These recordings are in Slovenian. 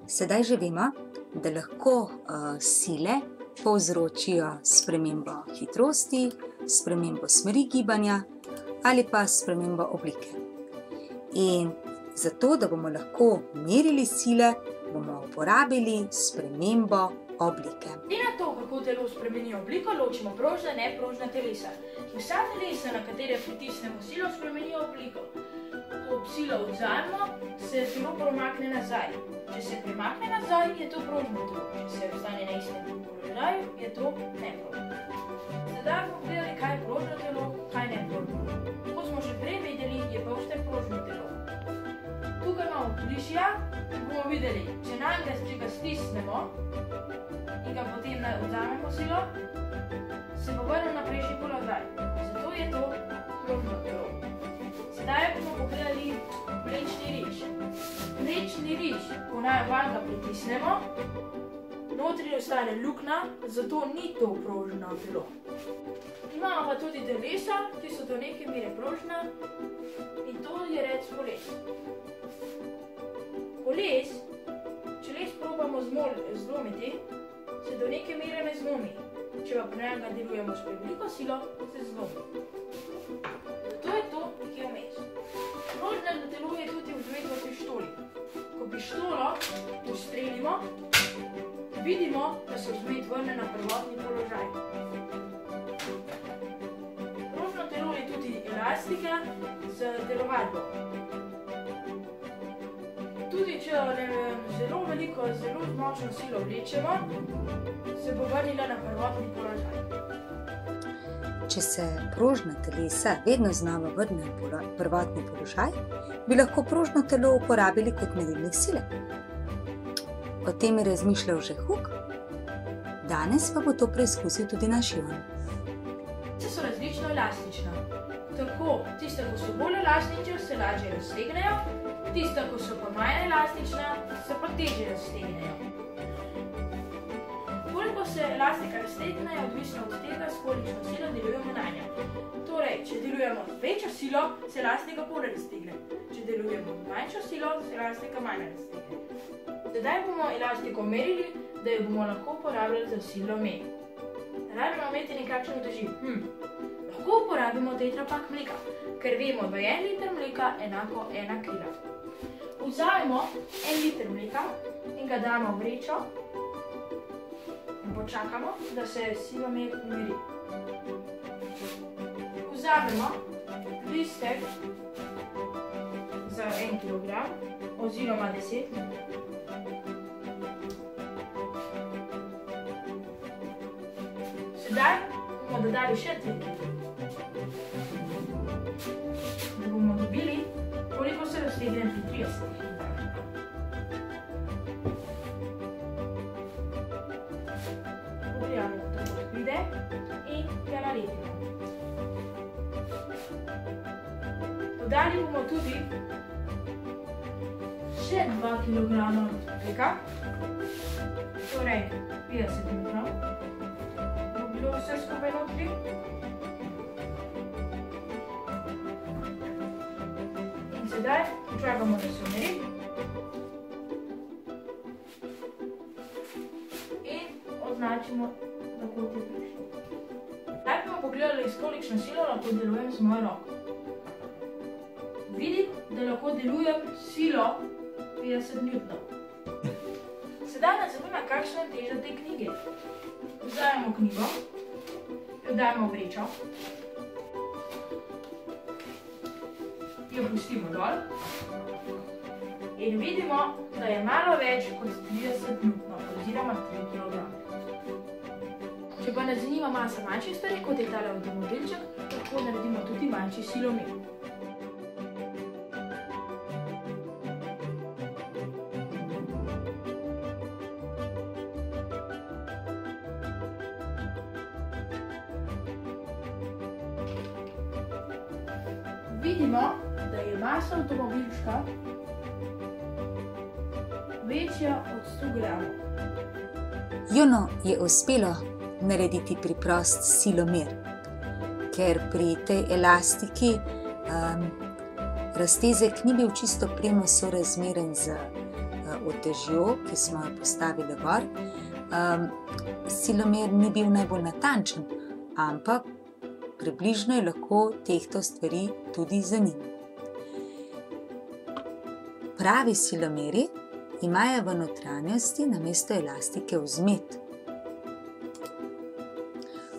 Sedaj že vemo, da lahko sile povzročijo spremembo hitrosti, spremembo smeri gibanja ali pa spremembo oblike. In zato, da bomo lahko merili sile, bomo uporabili spremembo oblike. Glede na to, kako telo spremeni obliko, ločimo prožna in neprožna telesa. Vsa telesa, na katere pritisnemo silo, spremenijo obliko. Ko silo vzamemo, se telo premakne nazaj. Če se premakne nazaj, je to prožno telo. Če se ostane na istem položaju, je to neprožno. Sedaj bomo gledali, kaj je prožno telo, kaj je neprožno. Kot smo že prej videli, je polštek prožno telo. Tukaj imamo plišja, bomo videli, če ga stisnemo in ga potem vzamemo silo, se bo vrnil na prejšnji položaj. Zato je to prožno telo. Sedaj bomo pogledali mlečni riž. Mlečni riž, ko vanj ga pritisnemo, notri ostane luknja, zato ni to prožno telo. Imamo pa tudi telesa, ki so do neke mere prožna, in to je recimo les. Koles, če les probamo zlomiti, se do neke mere ne zlomi. Če pa pri njega delujemo s preveliko silo, se zlomi. To je to, ki je vmes. Prožno telo je tudi vzmet v pištoli. Ko pištolo ustrelimo, vidimo, da se vzmet vrne na prvotni položaj. Prožno telo je tudi elastika z telovadbo. Tudi če zelo močno silo vlečemo, se bo vrnila na prvotni položaj. Če se prožna telesa vedno znova vrnejo na prvotni položaj, bi lahko prožno telo uporabili kot merilnik sile. O tem je razmišljal že Hooke, danes pa bo to preizkusil tudi naš Jon. Telesa so različno elastična. Tako, tiste, ko so bolj elastične, se lažje raztegnejo, tiste, ko so pa manj elastična, se pa težje raztegnejo. Koliko se elastika raztegne, je odvisno od tega, s kolikšno silo delujemo nanjo. Torej, če delujemo večjo silo, se elastika bolj raztegne. Če delujemo manjšo silo, se elastika manj raztegne. Sedaj bomo elastiko merili, da jo bomo lahko uporabljali za silo mer. Rabimo imeti nekakšen uteži. Lahko uporabimo tetrapak mleka, ker vemo, da je 1 liter mleka enako 1 kila. Vzamemo 1 liter mleka in ga damo v vrečo in počakamo, da se silomer umiri. Vzamemo listek za 1 kilogram oziroma 10. Sedaj bomo dodali še 3 kg. Da bomo dobili, koliko se raztegne pri 30 kg. Pogledamo, da to pride in ga nalepimo. Dodali bomo tudi še 2 kg mleka, torej 50 ml. Bilo vse skupaj notri. In sedaj počakamo, da se umiri. In označimo, da kot je prišlo. Zdaj bomo pogledali, s kolikšno silo lahko delujem z mojo roko. Vidim, da lahko delujem silo 50 newtonov. Sedaj nas zanima, kakšna je teža te knjige. Vzamemo knjigo, jo damo v vrečo, jo pustimo dol in vidimo, da je malo več kot 30 newtonov oziroma 3 kg. Če pa nas zanima masa manjših stvari, kot je tale avtomobilček, lahko naredimo tudi manjši silomer. Vidimo, da je masa avtomobilčka večja od 100 gramov. Jonu je uspelo narediti preprost silomer, ker pri tej elastiki raztezek ni bil čisto premo sorazmeren z utežjo, ki smo jo postavili gor, silomer ni bil najbolj natančen, ampak približno je lahko tehtal stvari tudi za njim. Pravi silomeri imajo v notranjosti namesto elastike vzmet.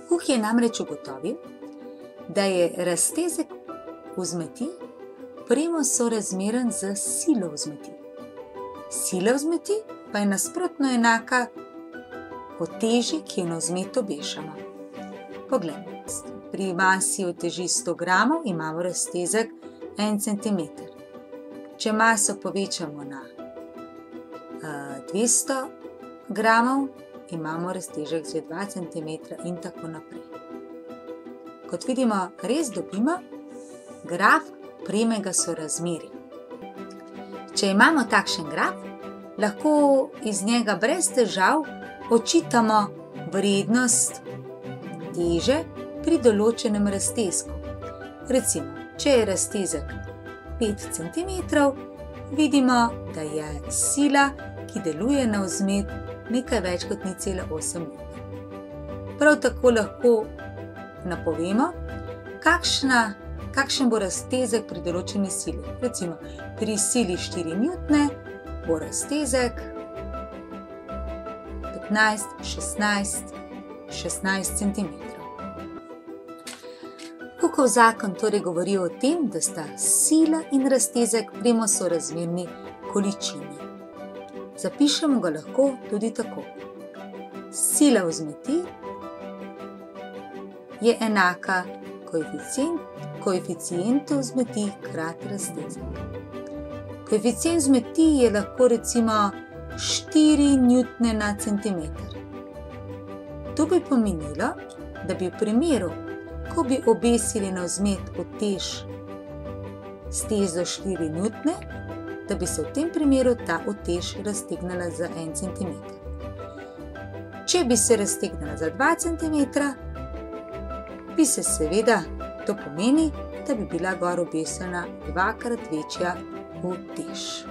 Huh je namreč ugotovil, da je raztezek vzmeti premo sorazmeren z silo vzmeti. Sila vzmeti pa je nasprotno enaka uteži, ki jo na vzmet obešamo. Poglejmo, pri masi uteži 100 gramov imamo raztezek 1 cm. Če maso povečamo na 200 gramov, imamo raztežek že 2 cm in tako naprej. Kot vidimo, res dobimo graf premega sorazmerja. Če imamo takšen graf, lahko iz njega brez težav očitamo vrednost teže pri določenem raztezku. Recimo, če je raztezek 5 cm, vidimo, da je sila, ki deluje na vzmet, nekaj več kot 0,8 N. Prav tako lahko napovemo, kakšen bo raztezek pri določeni sili. Recimo, pri sili 4 N bo raztezek 15–16 cm. Hookov zakon torej govori o tem, da sta sila in raztezek premo sorazmerni količini. Zapišemo ga lahko tudi tako. Sila vzmeti je enaka koeficientu vzmeti krat raztezek. Koeficient vzmeti je lahko recimo 4 N na centimeter. To bi pomenilo, da bi v primeru, ko bi obesili na vzmet utež s težo 4 N, da bi se v tem primeru ta utež raztegnila za 1 cm. Če bi se raztegnila za 2 cm, bi se seveda to pomeni, da bi bila gor obesena dvakrat večja utež.